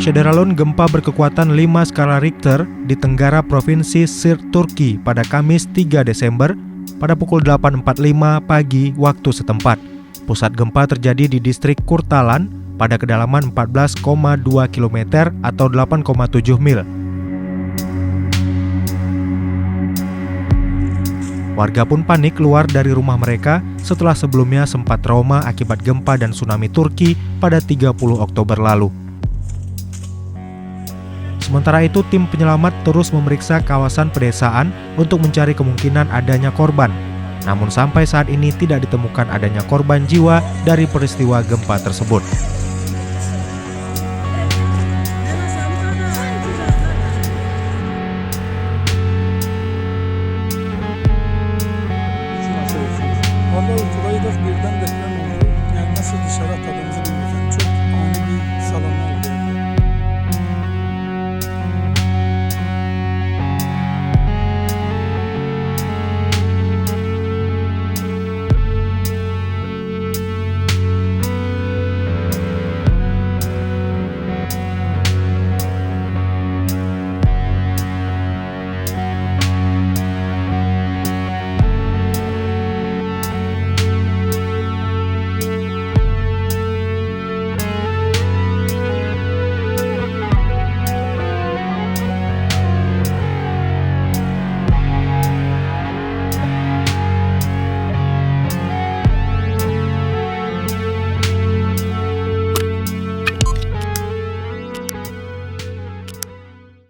Syederalun gempa berkekuatan 5 skala Richter di tenggara provinsi Siirt, Turki pada Kamis 3 Desember pada pukul 8.45 pagi waktu setempat. Pusat gempa terjadi di distrik Kurtalan pada kedalaman 14,2 km atau 8,7 mil. Warga pun panik keluar dari rumah mereka setelah sebelumnya sempat trauma akibat gempa dan tsunami Turki pada 30 Oktober lalu. Sementara itu, tim penyelamat terus memeriksa kawasan pedesaan untuk mencari kemungkinan adanya korban. Namun sampai saat ini tidak ditemukan adanya korban jiwa dari peristiwa gempa tersebut.